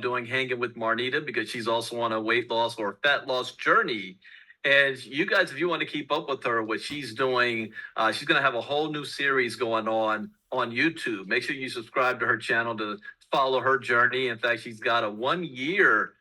doing Hanging with Marnita because she's also on a weight loss or fat loss journey. And you guys, if you want to keep up with her, what she's doing, she's going to have a whole new series going on YouTube. Make sure you subscribe to her channel to follow her journey. In fact, she's got a 1 year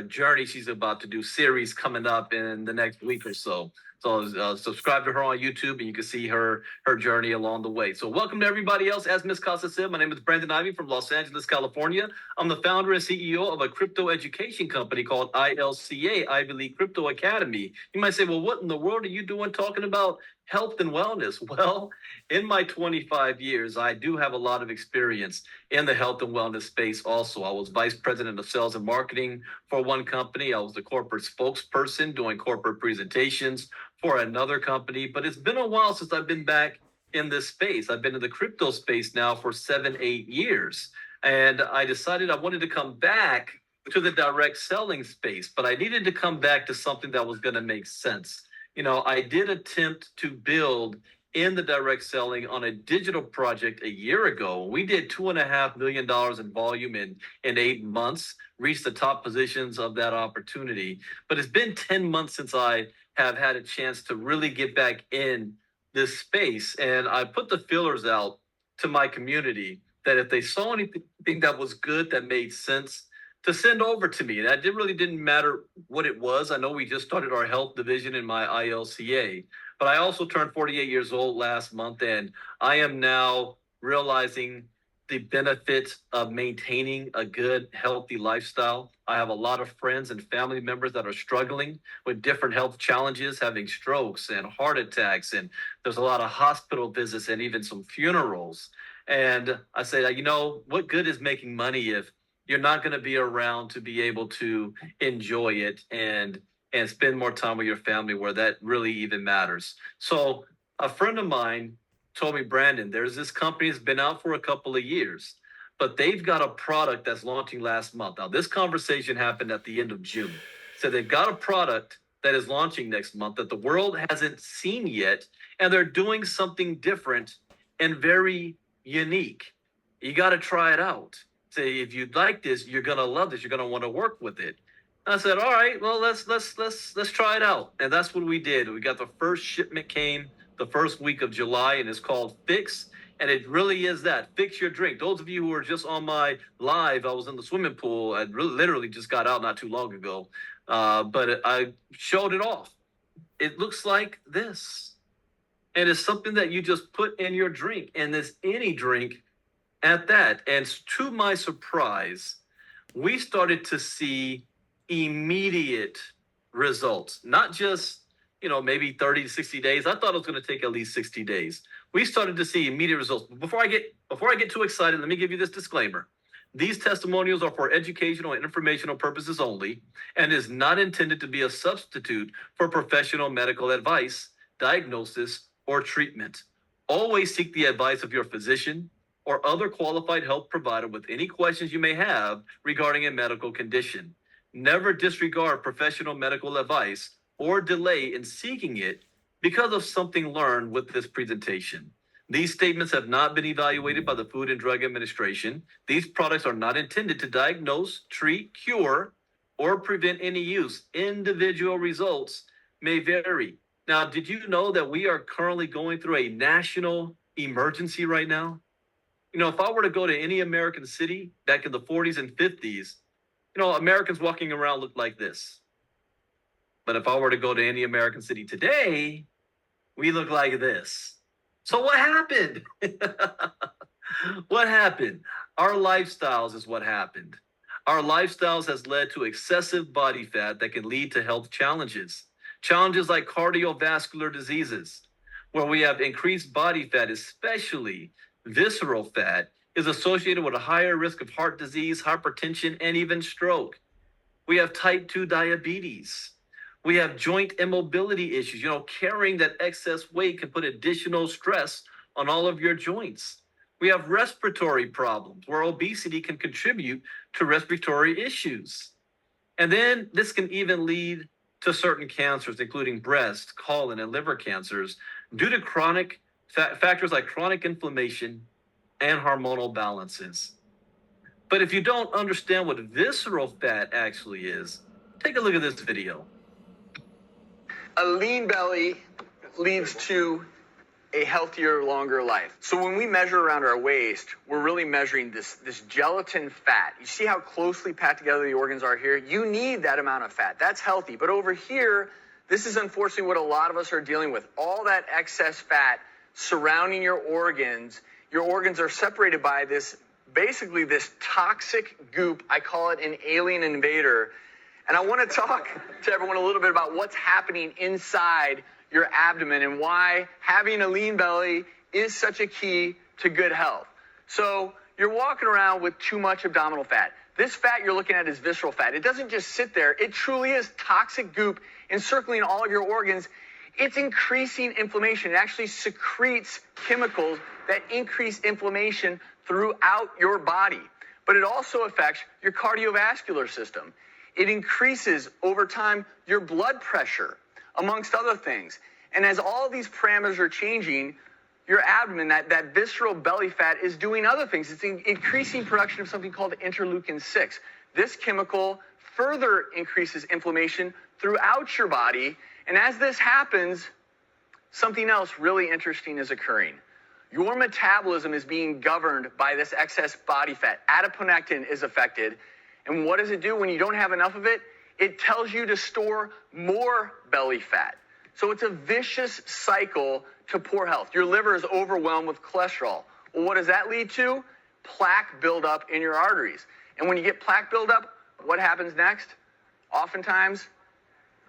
journey she's about to do series coming up in the next week or so. So subscribe to her on YouTube, and you can see her journey along the way. So welcome to everybody else. As Miss Costa said, my name is Brandon Ivy from Los Angeles, California. I'm the founder and CEO of a crypto education company called ILCA, Ivy League Crypto Academy. You might say, well, what in the world are you doing talking about health and wellness? Well, in my 25 years, I do have a lot of experience in the health and wellness space also. I was vice president of sales and marketing for one company. I was the corporate spokesperson doing corporate presentations for another company. But it's been a while since I've been back in this space. I've been in the crypto space now for 7-8 years. And I decided I wanted to come back to the direct selling space, but I needed to come back to something that was going to make sense. I did attempt to build in the direct selling on a digital project a year ago. We did $2.5 million in volume in 8 months, reached the top positions of that opportunity. But it's been 10 months since I have had a chance to really get back in this space. And I put the fillers out to my community that if they saw anything that was good, that made sense, to send over to me. And that really didn't matter what it was. I know we just started our health division in my ILCA, but I also turned 48 years old last month, and I am now realizing the benefits of maintaining a good, healthy lifestyle. I have a lot of friends and family members that are struggling with different health challenges, having strokes and heart attacks, and there's a lot of hospital visits and even some funerals. And I say, what good is making money if you're not going to be around to be able to enjoy it and spend more time with your family where that really even matters. So a friend of mine told me, Brandon, there's this company that's been out for a couple of years, but they've got a product that's launching last month. Now, this conversation happened at the end of June. So they've got a product that is launching next month that the world hasn't seen yet, and they're doing something different and very unique. You got to try it out. Say, if you like this, you're gonna love this. You're gonna want to work with it. I said, all right, well, let's try it out. And that's what we did. We got the first shipment came the first week of July, and it's called Phix. And it really is that. Fix your drink. Those of you who were just on my live, I was in the swimming pool. I literally just got out not too long ago. But I showed it off. It looks like this. And it's something that you just put in your drink. And it's any drink at that. And to my surprise, we started to see immediate results, not just, maybe 30 to 60 days. I thought it was going to take at least 60 days. We started to see immediate results. Before I get too excited, let me give you this disclaimer. These testimonials are for educational and informational purposes only and is not intended to be a substitute for professional medical advice, diagnosis, or treatment. Always seek the advice of your physician or other qualified health provider with any questions you may have regarding a medical condition. Never disregard professional medical advice or delay in seeking it because of something learned with this presentation. These statements have not been evaluated by the Food and Drug Administration. These products are not intended to diagnose, treat, cure, or prevent any use. Individual results may vary. Now, did you know that we are currently going through a national emergency right now? If I were to go to any American city back in the 40s and 50s, Americans walking around looked like this. But if I were to go to any American city today, we look like this. So what happened? What happened? Our lifestyles is what happened. Our lifestyles has led to excessive body fat that can lead to health challenges. Challenges like cardiovascular diseases, where we have increased body fat, especially visceral fat, is associated with a higher risk of heart disease, hypertension, and even stroke. We have type 2 diabetes. We have joint immobility issues. Carrying that excess weight can put additional stress on all of your joints. We have respiratory problems where obesity can contribute to respiratory issues. And then this can even lead to certain cancers, including breast, colon, and liver cancers, due to chronic factors like chronic inflammation and hormonal balances. But if you don't understand what visceral fat actually is, take a look at this video. A lean belly leads to a healthier, longer life. So when we measure around our waist, we're really measuring this gelatin fat. You see how closely packed together the organs are here? You need that amount of fat. That's healthy. But over here, this is unfortunately what a lot of us are dealing with. All that excess fat surrounding your organs. Your organs are separated by basically this toxic goop. I call it an alien invader. And I want to talk to everyone a little bit about what's happening inside your abdomen and why having a lean belly is such a key to good health. So you're walking around with too much abdominal fat. This fat you're looking at is visceral fat. It doesn't just sit there. It truly is toxic goop encircling all of your organs. It's increasing inflammation. It actually secretes chemicals that increase inflammation throughout your body. But it also affects your cardiovascular system. It increases over time your blood pressure, amongst other things. And as all these parameters are changing, your abdomen, that visceral belly fat is doing other things. It's increasing production of something called interleukin-6. This chemical further increases inflammation throughout your body. And as this happens, something else really interesting is occurring. Your metabolism is being governed by this excess body fat. Adiponectin is affected. And what does it do when you don't have enough of it? It tells you to store more belly fat. So it's a vicious cycle to poor health. Your liver is overwhelmed with cholesterol. Well, what does that lead to? Plaque buildup in your arteries. And when you get plaque buildup, what happens next? Oftentimes,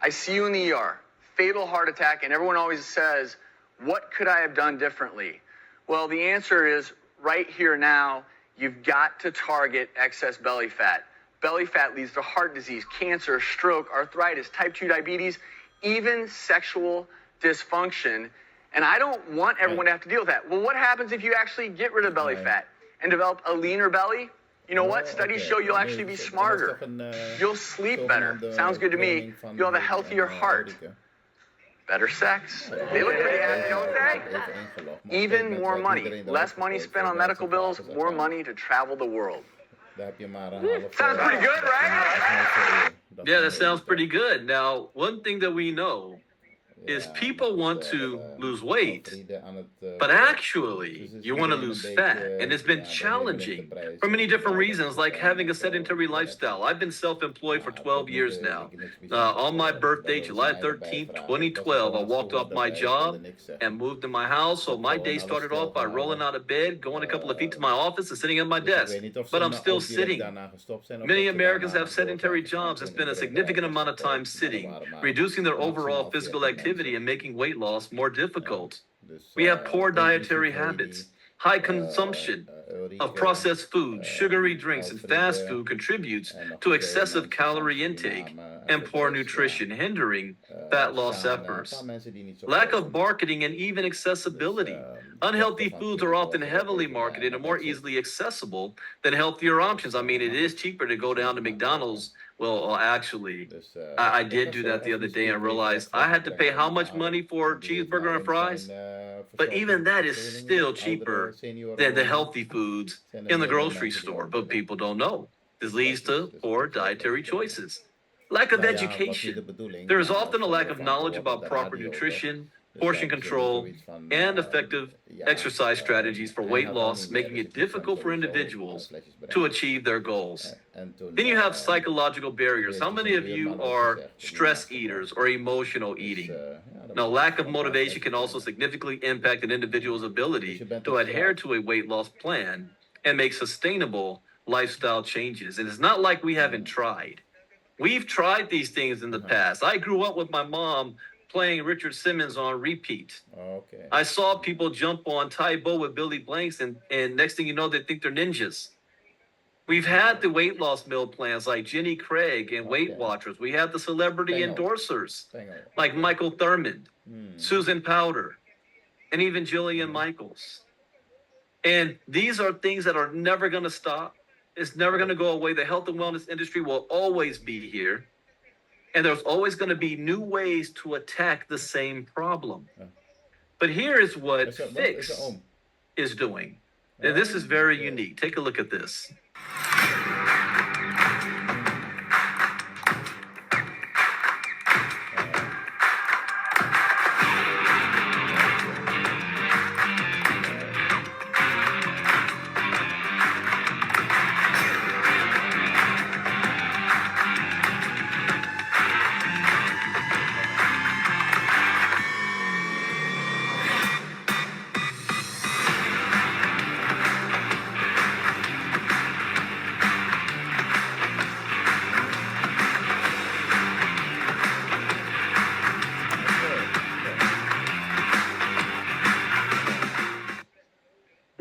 I see you in the ER, fatal heart attack, and everyone always says, what could I have done differently? Well, the answer is right here now, you've got to target excess belly fat. Belly fat leads to heart disease, cancer, stroke, arthritis, type 2 diabetes, even sexual dysfunction. And I don't want everyone to have to deal with that. Well, what happens if you actually get rid of belly fat and develop a leaner belly? You know what? Studies show you'll actually be smarter. You'll sleep better. Sounds good to me. You'll have a healthier heart. Better sex. They look pretty happy, don't they? Even more money. Less money spent on medical bills, more money to travel the world. Sounds pretty good, right? Yeah, that sounds pretty good. Now, one thing that we know is people want to lose weight, but actually you want to lose fat. And it's been challenging for many different reasons, like having a sedentary lifestyle. I've been self-employed for 12 years now. On my birthday, July 13th, 2012, I walked off my job and moved to my house. So my day started off by rolling out of bed, going a couple of feet to my office and sitting at my desk. But I'm still sitting. Many Americans have sedentary jobs and spend a significant amount of time sitting, reducing their overall physical activity and making weight loss more difficult. We have poor dietary habits. High consumption of processed food, sugary drinks, and fast food contributes to excessive calorie intake and poor nutrition, hindering fat loss efforts. Lack of marketing and even accessibility. Unhealthy foods are often heavily marketed and more easily accessible than healthier options. I mean, it is cheaper to go down to McDonald's. Well, actually, I did do that the other day and realized I had to pay how much money for a cheeseburger and fries? But even that is still cheaper than the healthy foods in the grocery store. But people don't know. This leads to poor dietary choices. Lack of education. There is often a lack of knowledge about proper nutrition, portion control, and effective exercise strategies for weight loss, making it difficult for individuals to achieve their goals. Then you have psychological barriers. How many of you are stress eaters or emotional eating? Now, lack of motivation can also significantly impact an individual's ability to adhere to a weight loss plan and make sustainable lifestyle changes. And it's not like we haven't tried. We've tried these things in the past. I grew up with my mom playing Richard Simmons on repeat. I saw people jump on Taibo with Billy Blanks, and next thing you know, they think they're ninjas. We've had the weight loss meal plans like Jenny Craig and Weight Watchers. We have the celebrity endorsers like Michael Thurmond, Susan Powder, and even Jillian Michaels. And these are things that are never going to stop. It's never going to go away. The health and wellness industry will always be here. And there's always going to be new ways to attack the same problem. But here is what Phix is doing. And this is very unique. Take a look at this.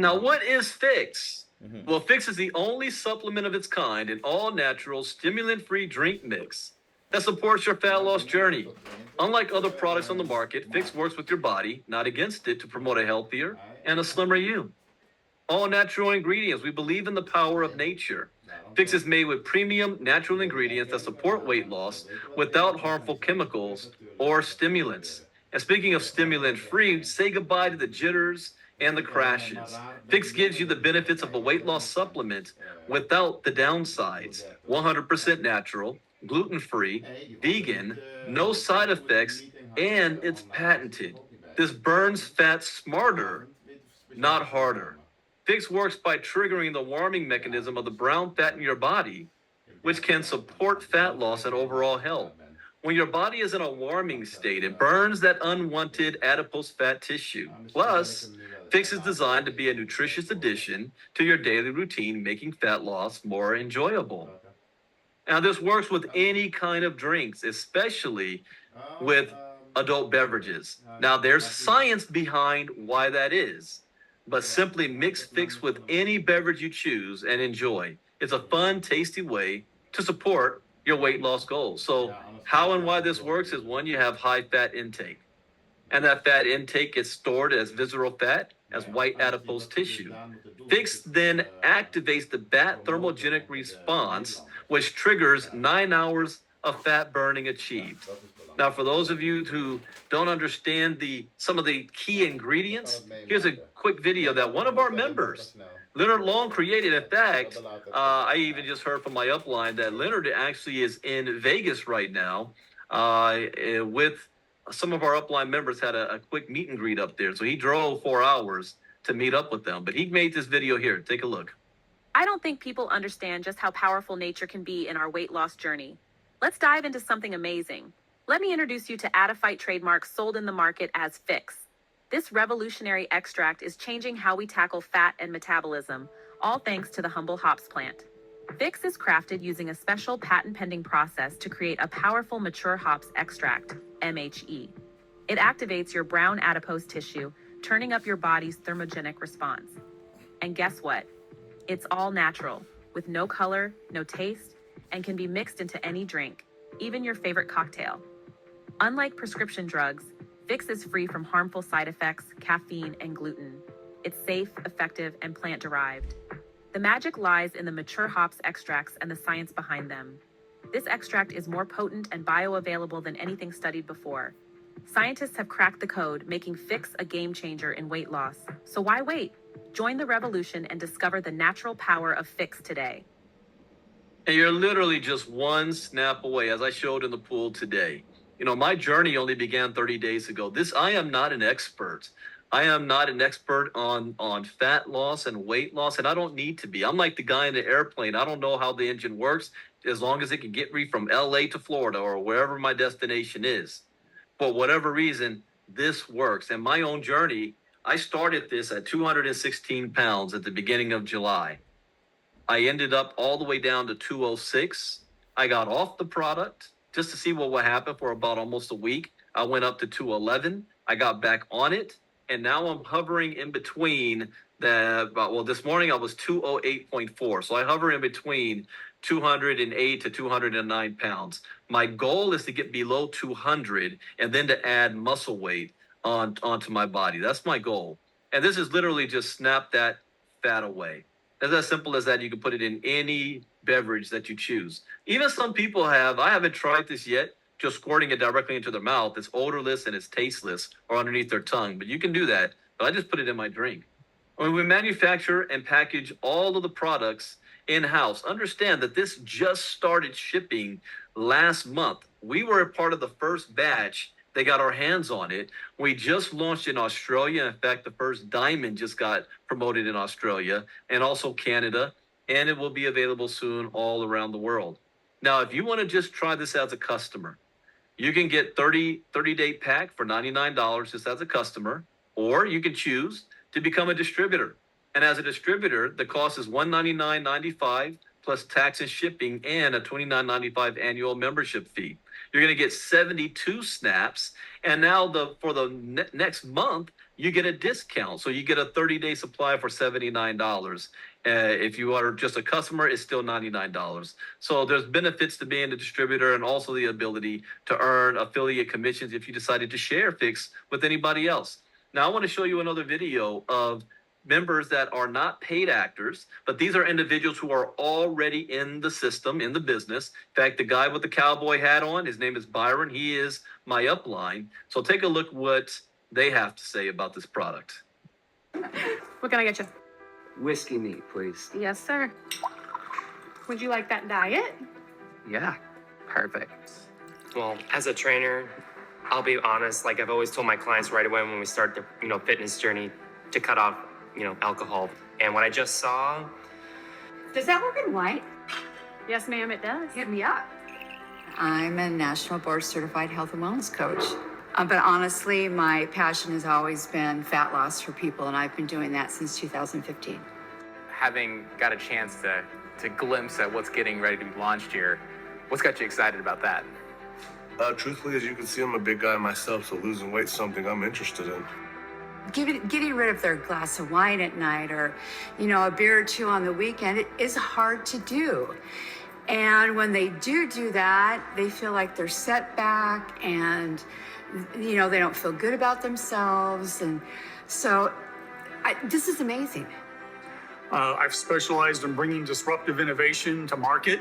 Now, what is Phix? Mhm. Well, Phix is the only supplement of its kind, an all-natural, stimulant-free drink mix that supports your fat loss journey. Unlike other products on the market, Phix works with your body, not against it, to promote a healthier and a slimmer you. All natural ingredients. We believe in the power of nature. Fix is made with premium natural ingredients that support weight loss without harmful chemicals or stimulants. And speaking of stimulant free, say goodbye to the jitters and the crashes. Fix gives you the benefits of a weight loss supplement without the downsides. 100% natural, gluten free, vegan, no side effects, and it's patented. This burns fat smarter, not harder. Fix works by triggering the warming mechanism of the brown fat in your body, which can support fat loss and overall health. When your body is in a warming state, it burns that unwanted adipose fat tissue. Plus, Fix is designed to be a nutritious addition to your daily routine, making fat loss more enjoyable. Now, this works with any kind of drinks, especially with adult beverages. Now, there's science behind why that is, but simply mix Fix with any beverage you choose and enjoy. It's a fun, tasty way to support your weight loss goals. So, how and why this works is one, you have high fat intake, and that fat intake is stored as visceral fat, as white adipose tissue. Fix then activates the bat thermogenic response, which triggers 9 hours of fat burning achieved. Now, for those of you who don't understand some of the key ingredients, here's a quick video that one of our members, Leonard Long, created. In fact, I even just heard from my upline that Leonard actually is in Vegas right now with some of our upline members had a quick meet and greet up there. So he drove 4 hours to meet up with them. But he made this video here. Take a look. I don't think people understand just how powerful nature can be in our weight loss journey. Let's dive into something amazing. Let me introduce you to Adiphyte trademark sold in the market as Phix. This revolutionary extract is changing how we tackle fat and metabolism, all thanks to the humble hops plant. Phix is crafted using a special patent-pending process to create a powerful mature hops extract, MHE. It activates your brown adipose tissue, turning up your body's thermogenic response. And guess what? It's all natural, with no color, no taste, and can be mixed into any drink, even your favorite cocktail. Unlike prescription drugs, Phix is free from harmful side effects, caffeine, and gluten. It's safe, effective, and plant-derived. The magic lies in the mature hops extracts and the science behind them. This extract is more potent and bioavailable than anything studied before. Scientists have cracked the code, making Phix a game changer in weight loss. So why wait? Join the revolution and discover the natural power of Phix today. And you're literally just one snap away, as I showed in the pool today. You know, my journey only began 30 days ago. I am not an expert. I am not an expert on fat loss and weight loss, and I don't need to be. I'm like the guy in the airplane. I don't know how the engine works as long as it can get me from LA to Florida or wherever my destination is. For whatever reason, this works. And my own journey, I started this at 216 pounds at the beginning of July. I ended up all the way down to 206. I got off the product just to see what would happen for about almost a week. I went up to 211. I got back on it. And now I'm hovering in between this morning I was 208.4. So I hover in between 208 to 209 pounds. My goal is to get below 200 and then to add muscle weight onto my body. That's my goal. And this is literally just snap that fat away. It's as simple as that. You can put it in any beverage that you choose. Even some people I haven't tried this yet, just squirting it directly into their mouth. It's odorless and it's tasteless or underneath their tongue, but you can do that. But I just put it in my drink. When we manufacture and package all of the products in-house, understand that this just started shipping last month. We were a part of the first batch. They got our hands on it. We just launched in Australia. In fact, the first diamond just got promoted in Australia and also Canada, and it will be available soon all around the world. Now, if you want to just try this as a customer, you can get 30-day pack for $99 just as a customer, or you can choose to become a distributor. And as a distributor, the cost is $199.95 plus tax and shipping and a $29.95 annual membership fee. You're going to get 72 snaps. And now for the next month, you get a discount. So you get a 30-day supply for $79. If you are just a customer, it's still $99. So there's benefits to being a distributor and also the ability to earn affiliate commissions if you decided to share Phix with anybody else. Now, I want to show you another video of members that are not paid actors, but these are individuals who are already in the system, in the business. In fact, the guy with the cowboy hat on, his name is Byron. He is my upline. So take a look what they have to say about this product. What can I get you? Whiskey neat, please. Yes, sir. Would you like that diet? Yeah, perfect. Well, as a trainer, I'll be honest, like I've always told my clients right away when we start the, fitness journey to cut off, alcohol. And what I just saw, Does that work in white? Yes, ma'am, it does. Hit me up. I'm a national board certified health and wellness coach. But honestly, my passion has always been fat loss for people, and I've been doing that since 2015. Having got a chance to glimpse at what's getting ready to be launched here, what's got you excited about that? Truthfully, as you can see, I'm a big guy myself, so losing weight's something I'm interested in. Getting rid of their glass of wine at night or, a beer or two on the weekend, it is hard to do. And when they do that, they feel like they're set back and, they don't feel good about themselves. And so this is amazing. I've specialized in bringing disruptive innovation to market.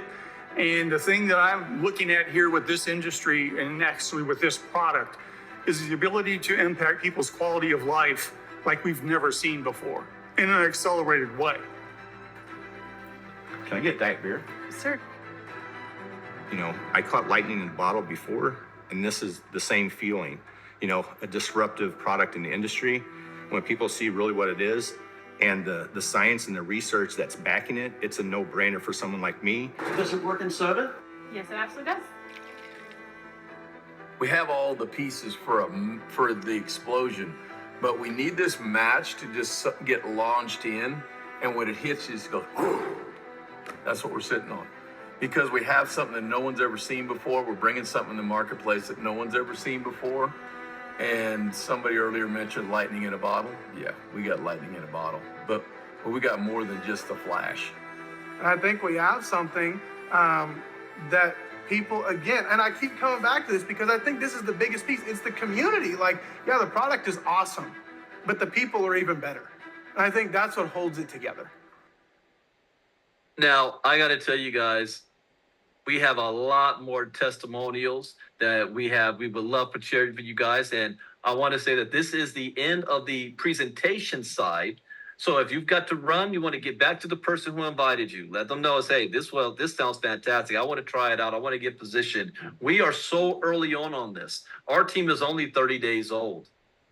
And the thing that I'm looking at here with this industry and actually with this product is the ability to impact people's quality of life like we've never seen before in an accelerated way. Can I get diet beer? Yes, sir. I caught lightning in a bottle before, and this is the same feeling. A disruptive product in the industry. When people see really what it is and the science and the research that's backing it, it's a no-brainer for someone like me. Does it work in soda? Yes, it absolutely does. We have all the pieces for the explosion, but we need this match to just get launched in, and when it hits, you just go, whew. That's what we're sitting on. Because we have something that no one's ever seen before. We're bringing something in the marketplace that no one's ever seen before. And somebody earlier mentioned lightning in a bottle. Yeah, we got lightning in a bottle, but we got more than just the flash. And I think we have something that people, again, and I keep coming back to this because I think this is the biggest piece. It's the community. Like, yeah, the product is awesome, but the people are even better. And I think that's what holds it together. Now, I got to tell you guys, we have a lot more testimonials that we would love to share with you guys. And I want to say that this is the end of the presentation side. So if you've got to run, you want to get back to the person who invited you. Let them know, hey, this sounds fantastic. I want to try it out. I want to get positioned. We are so early on this. Our team is only 30 days old,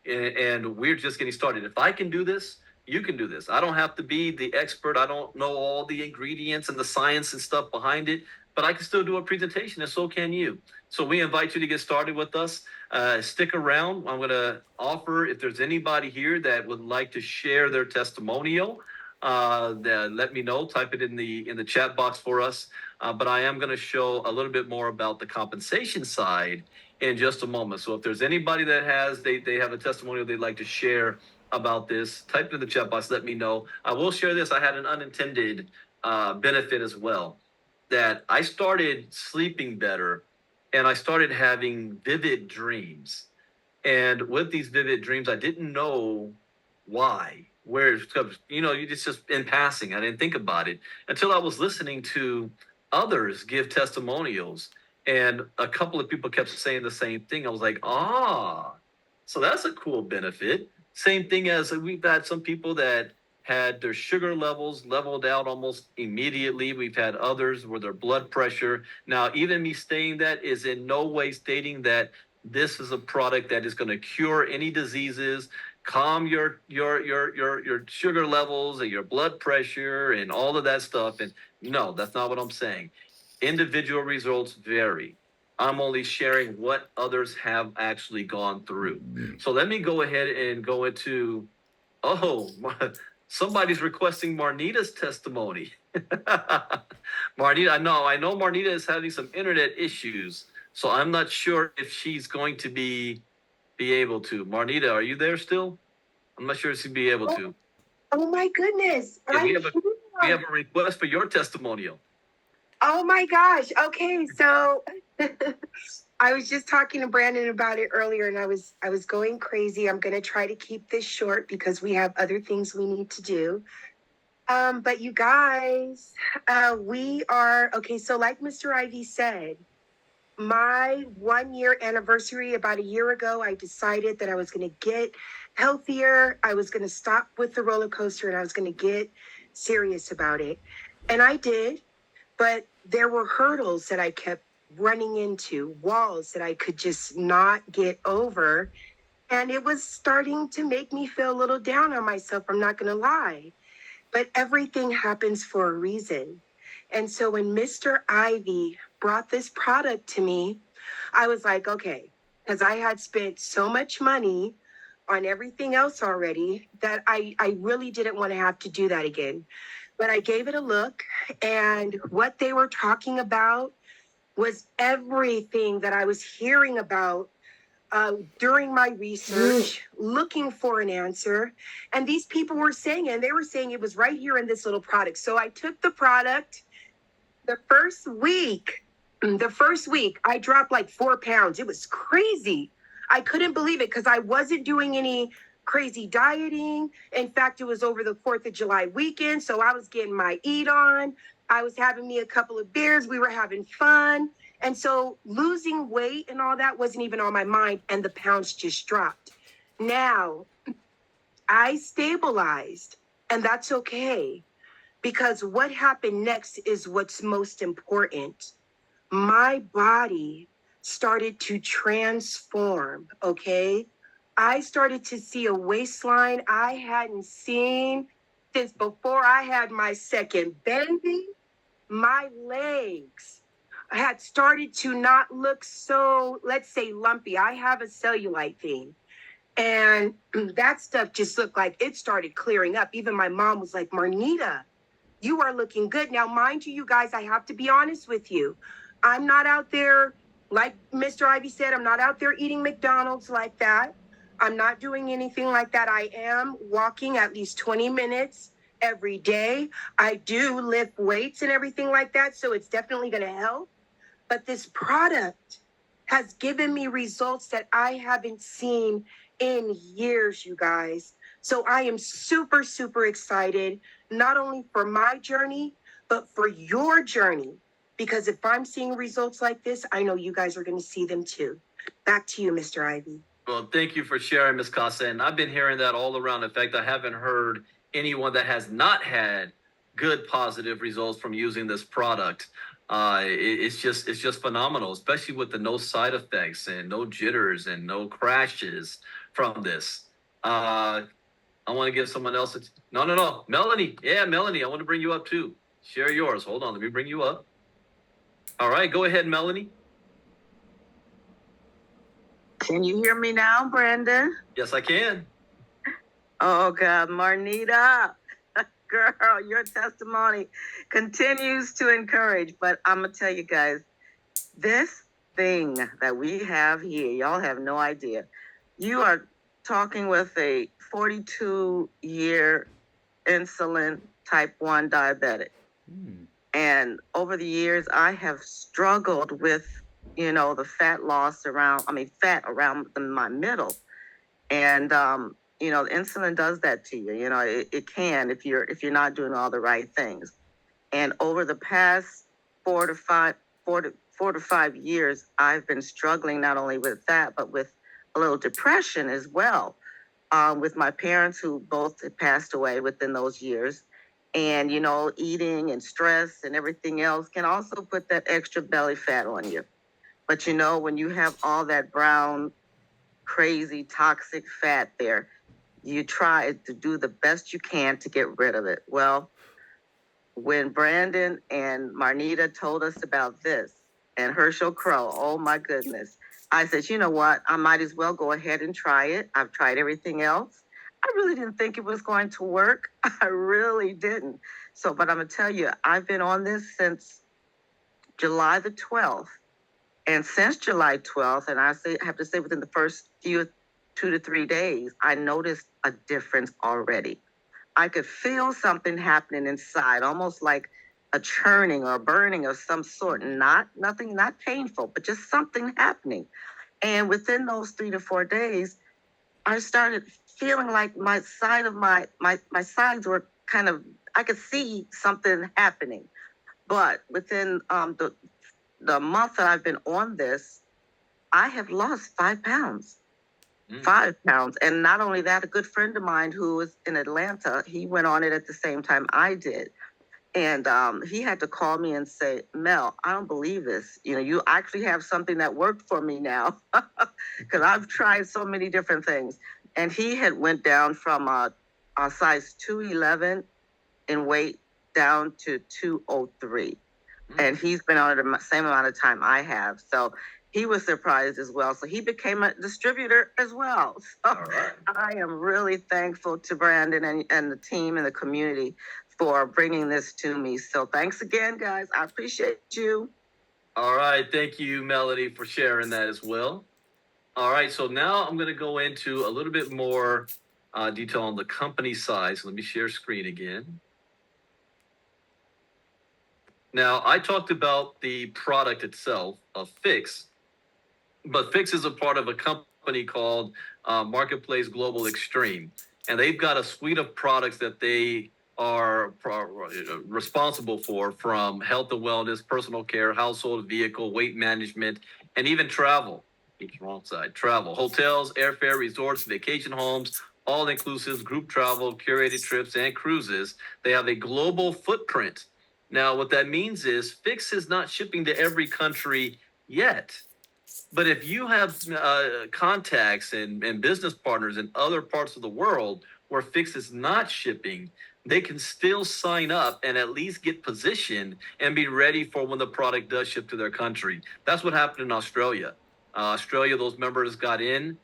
and we're just getting started. If I can do this, you can do this. I don't have to be the expert. I don't know all the ingredients and the science and stuff behind it, but I can still do a presentation, and so can you. So we invite you to get started with us. Stick around. I'm going to offer, if there's anybody here that would like to share their testimonial, let me know. Type it in the chat box for us. But I am going to show a little bit more about the compensation side in just a moment. So if there's anybody that they have a testimonial they'd like to share about this, type it in the chat box. Let me know. I will share this. I had an unintended benefit as well, that I started sleeping better and I started having vivid dreams. And with these vivid dreams, I didn't know why, where it's, you just in passing. I didn't think about it until I was listening to others give testimonials. And a couple of people kept saying the same thing. I was like, so that's a cool benefit. Same thing as we've had some people that had their sugar levels leveled out almost immediately. We've had others where their blood pressure. Now, even me stating that is in no way stating that this is a product that is going to cure any diseases, calm your sugar levels and your blood pressure and all of that stuff. And no, that's not what I'm saying. Individual results vary. I'm only sharing what others have actually gone through. So let me go ahead and go into, somebody's requesting Marnita's testimony. Marnita, I know Marnita is having some internet issues, so I'm not sure if she's going to be able to. Marnita, are you there still? I'm not sure if she'll be able to. Oh my goodness. Yeah, I'm we have here. a request for your testimonial. Oh my gosh. Okay, so I was just talking to Brandon about it earlier and I was going crazy. I'm going to try to keep this short because we have other things we need to do. But you guys, we are okay, so like Mr. Ivy said, my 1 year anniversary about a year ago, I decided that I was going to get healthier. I was going to stop with the roller coaster and I was going to get serious about it. And I did, but there were hurdles that I kept running into, walls that I could just not get over. And it was starting to make me feel a little down on myself. I'm not going to lie. But everything happens for a reason. And so when Mr. Ivy brought this product to me, I was like, okay, because I had spent so much money on everything else already that I really didn't want to have to do that again. But I gave it a look, and what they were talking about was everything that I was hearing about during my research, looking for an answer. And these people were saying it, and they were saying it was right here in this little product. So I took the product. The first week, I dropped like 4 pounds. It was crazy. I couldn't believe it because I wasn't doing any crazy dieting. In fact, it was over the 4th of July weekend. So I was getting my eat on. I was having me a couple of beers. We were having fun. And so losing weight and all that wasn't even on my mind. And the pounds just dropped. Now I stabilized, and that's okay because what happened next is what's most important. My body started to transform, okay? I started to see a waistline I hadn't seen since before I had my second baby. My legs had started to not look so, let's say, lumpy. I have a cellulite thing. And that stuff just looked like it started clearing up. Even my mom was like, Marnita, you are looking good. Now, mind you guys, I have to be honest with you. I'm not out there, like Mr. Ivy said, I'm not out there eating McDonald's like that. I'm not doing anything like that. I am walking at least 20 minutes every day. I do lift weights and everything like that. So it's definitely going to help. But this product has given me results that I haven't seen in years, you guys. So I am super, super excited, not only for my journey, but for your journey. Because if I'm seeing results like this, I know you guys are going to see them too. Back to you, Mr. Ivy. Well, thank you for sharing, Ms. Casa. And I've been hearing that all around. In fact, I haven't heard anyone that has not had good positive results from using this product. It's just phenomenal, especially with the no side effects and no jitters and no crashes from this. I want to give someone else. No, Melanie. Yeah, Melanie. I want to bring you up too. Share yours. Hold on. Let me bring you up. All right, go ahead, Melanie. Can you hear me now, Brandon? Yes, I can. Oh, God, Marnita. Girl, your testimony continues to encourage. But I'm going to tell you guys, this thing that we have here, y'all have no idea. You are talking with a 42-year insulin type 1 diabetic. And over the years, I have struggled with, the fat loss fat around my middle. And, the insulin does that to you. It can if you're not doing all the right things. And over the past 4 to 5 years, I've been struggling not only with that, but with a little depression as well. With my parents who both had passed away within those years. And, eating and stress and everything else can also put that extra belly fat on you. But, when you have all that brown, crazy, toxic fat there, you try to do the best you can to get rid of it. Well, when Brandon and Marnita told us about this and Herschel Crow, oh my goodness, I said, you know what? I might as well go ahead and try it. I've tried everything else. I really didn't think it was going to work. I really didn't. So, but I'm gonna tell you, I've been on this since July the 12th. And since July 12th, and I have to say within the first few 2 to 3 days, I noticed a difference already. I could feel something happening inside, almost like a churning or a burning of some sort. Nothing, not painful, but just something happening. And within those 3 to 4 days, I started feeling like my side of my sides were kind of, I could see something happening. But within the month that I've been on this, I have lost 5 pounds. 5 pounds. And not only that, a good friend of mine who was in Atlanta, he went on it at the same time I did. And he had to call me and say, Mel, I don't believe this. You know, you actually have something that worked for me now, because I've tried so many different things. And he had went down from a size 211 in weight down to 203. And he's been on it the same amount of time I have. So he was surprised as well. So he became a distributor as well. So I am really thankful to Brandon and the team and the community for bringing this to me. So thanks again, guys. I appreciate you. All right. Thank you, Melody, for sharing that as well. All right. So now I'm going to go into a little bit more detail on the company size. Let me share screen again. Now, I talked about the product itself of Phix, but Phix is a part of a company called Marketplace Global Extreme, and they've got a suite of products that they are responsible for, from health and wellness, personal care, household, vehicle, weight management, and even travel. Wrong side. Travel, hotels, airfare, resorts, vacation homes, all inclusive, group travel, curated trips, and cruises. They have a global footprint. Now, what that means is Phix is not shipping to every country yet. But if you have contacts and business partners in other parts of the world where Phix is not shipping, they can still sign up and at least get positioned and be ready for when the product does ship to their country. That's what happened in Australia. Australia, those members got in.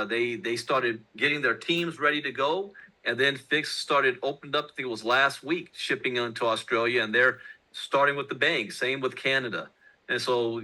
They started getting their teams ready to go. And then Phix opened up, I think it was last week, shipping into Australia, and they're starting with the bang. Same with Canada. And so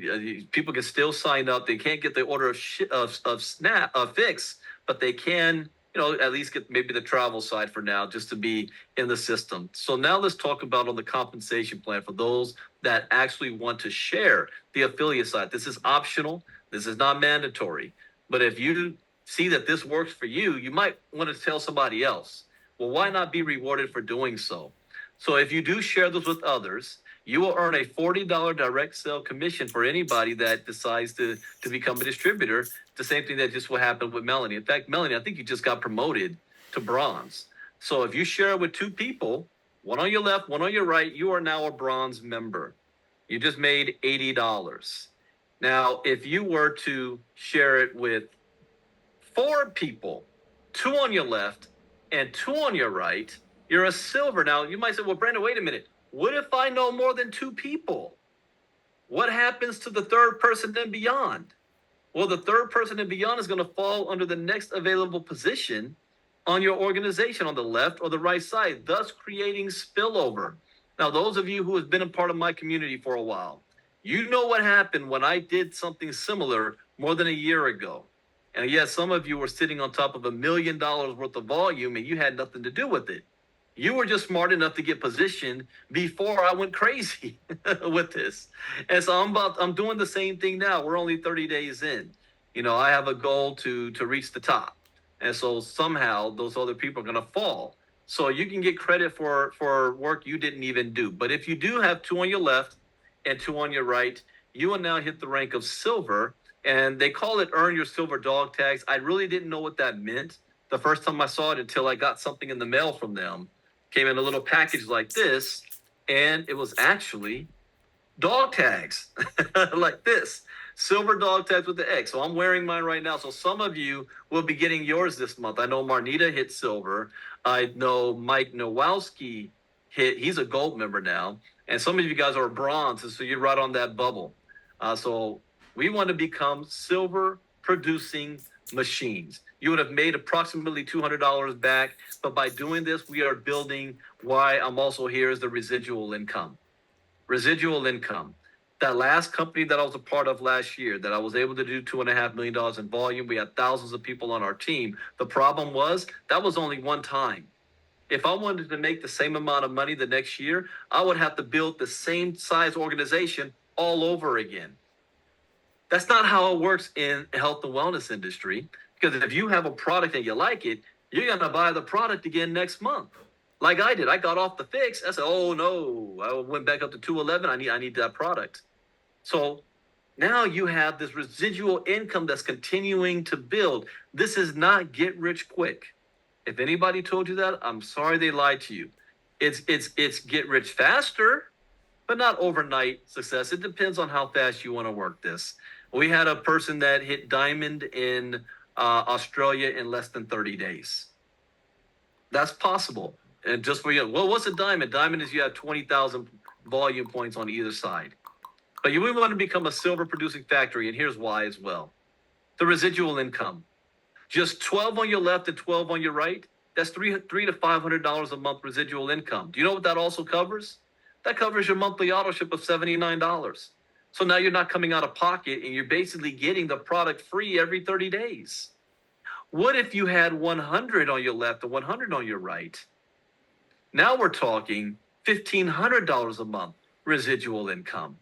people can still sign up. They can't get the order of Phix, but they can, at least get maybe the travel side for now, just to be in the system. So now let's talk about on the compensation plan for those that actually want to share the affiliate side. This is optional. This is not mandatory. But if you see that this works for you, you might want to tell somebody else. Well, why not be rewarded for doing so? So if you do share this with others, you will earn a $40 direct sale commission for anybody that decides to become a distributor. The same thing that just what happened with Melanie. In fact, Melanie, I think you just got promoted to bronze. So if you share it with 2 people, one on your left, one on your right, you are now a bronze member. You just made $80. Now, if you were to share it with 4 people, 2 on your left and 2 on your right, you're a silver. Now, you might say, well, Brandon, wait a minute. What if I know more than 2 people? What happens to the third person and beyond? Well, the third person and beyond is going to fall under the next available position on your organization on the left or the right side, thus creating spillover. Now, those of you who have been a part of my community for a while, you know what happened when I did something similar more than a year ago. And yes, some of you were sitting on top of $1 million worth of volume and you had nothing to do with it. You were just smart enough to get positioned before I went crazy with this. And so I'm doing the same thing now. We're only 30 days in. I have a goal to reach the top. And so somehow those other people are going to fall. So you can get credit for work you didn't even do. But if you do have 2 on your left and 2 on your right, you will now hit the rank of silver. And they call it earn your silver dog tags. I really didn't know what that meant the first time I saw it until I got something in the mail from them. Came in a little package like this, and it was actually dog tags like this. Silver dog tags with the X. So I'm wearing mine right now. So some of you will be getting yours this month. I know Marnita hit silver. I know Mike Nowalski he's a gold member now. And some of you guys are bronze, and so you're right on that bubble. So we want to become silver producing machines. You would have made approximately $200 back, but by doing this, we are building why I'm also here is the residual income. Residual income. That last company that I was a part of last year, that I was able to do $2.5 million in volume, we had thousands of people on our team. The problem was that was only one time. If I wanted to make the same amount of money the next year, I would have to build the same size organization all over again. That's not how it works in health and wellness industry. Because if you have a product and you like it, you're gonna buy the product again next month. Like I did. I got off the Phix. I said, "Oh no!" I went back up to 211. I need that product. So now you have this residual income that's continuing to build. This is not get rich quick. If anybody told you that, I'm sorry they lied to you. It's get rich faster, but not overnight success. It depends on how fast you want to work this. We had a person that hit diamond in Australia in less than 30 days. That's possible. And just for you, well, what's a diamond? Diamond is you have 20,000 volume points on either side. But you want to become a silver producing factory, and here's why as well. The residual income. Just 12 on your left and 12 on your right, that's $300 to $500 a month residual income. Do you know what that also covers? That covers your monthly auto ship of $79. So now you're not coming out of pocket and you're basically getting the product free every 30 days. What if you had 100 on your left and 100 on your right? Now we're talking $1,500 a month residual income.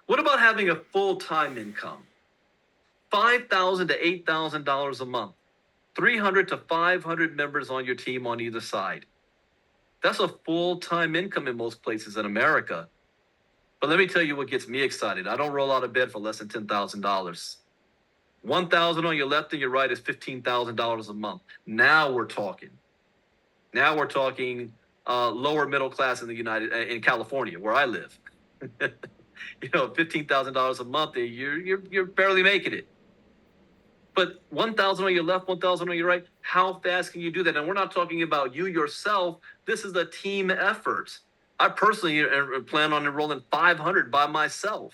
What about having a full-time income? $5,000 to $8,000 a month, 300 to 500 members on your team on either side. That's a full-time income in most places in America. But let me tell you what gets me excited. I don't roll out of bed for less than $10,000. $1,000 on your left and your right is $15,000 a month. Now we're talking. Lower middle class in California, where I live. $15,000 a month, you're barely making it. But 1,000 on your left, 1,000 on your right, how fast can you do that? And we're not talking about you yourself. This is a team effort. I personally plan on enrolling 500 by myself.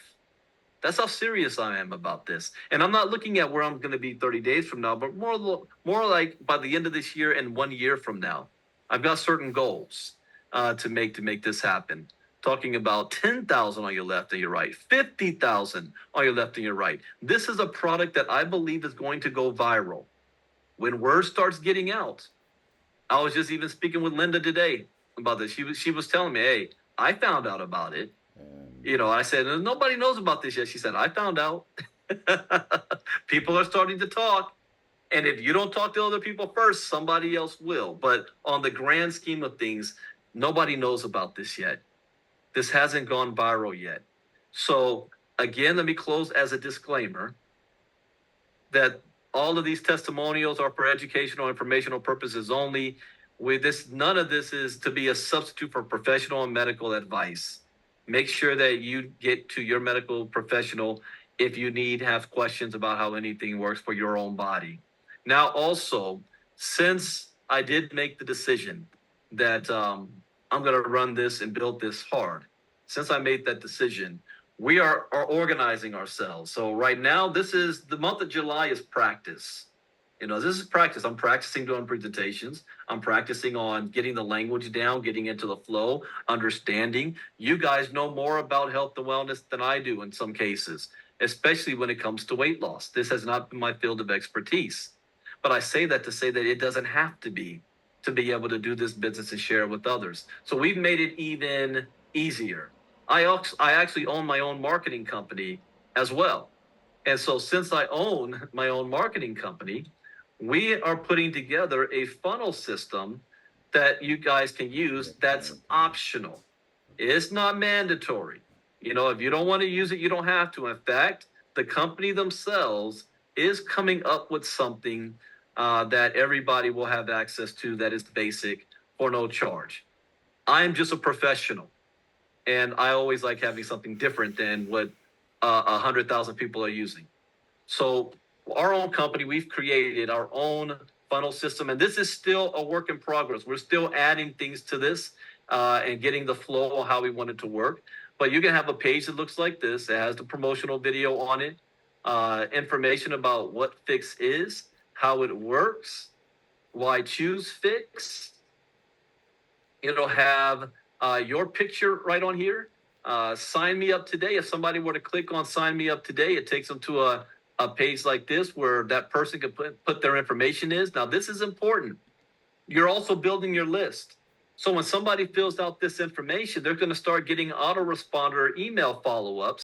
That's how serious I am about this. And I'm not looking at where I'm going to be 30 days from now, but more like by the end of this year and 1 year from now. I've got certain goals to make this happen. Talking about 10,000 on your left and your right, 50,000 on your left and your right. This is a product that I believe is going to go viral. When word starts getting out, I was just even speaking with Linda today about this. She was telling me, hey, I found out about it. I said, nobody knows about this yet. She said, I found out. People are starting to talk. And if you don't talk to other people first, somebody else will. But on the grand scheme of things, nobody knows about this yet. This hasn't gone viral yet. So again, let me close as a disclaimer that all of these testimonials are for educational, informational purposes only. None of this is to be a substitute for professional and medical advice. Make sure that you get to your medical professional if you have questions about how anything works for your own body. Now, also, since I did make the decision that I'm going to run this and build this hard, since I made that decision, we are organizing ourselves. So right now, the month of July is practice. This is practice. I'm practicing doing presentations. I'm practicing on getting the language down, getting into the flow, understanding. You guys know more about health and wellness than I do in some cases, especially when it comes to weight loss. This has not been my field of expertise. But I say that to say that it doesn't have to be able to do this business and share it with others. So we've made it even easier. I actually own my own marketing company as well. And so since I own my own marketing company, we are putting together a funnel system that you guys can use that's optional. It's not mandatory. If you don't want to use it, you don't have to. In fact, the company themselves is coming up with something that everybody will have access to that is basic for no charge. I'm just a professional, and I always like having something different than what 100,000 people are using. So our own company, we've created our own funnel system, and this is still a work in progress. We're still adding things to this and getting the flow of how we want it to work. But you can have a page that looks like this. It has the promotional video on it, information about what Phix is, how it works, why choose Phix. It'll have your picture right on here. Sign me up today. If somebody were to click on sign me up today, it takes them to a page like this where that person can put their information is. Now, this is important. You're also building your list. So when somebody fills out this information, they're going to start getting autoresponder email follow-ups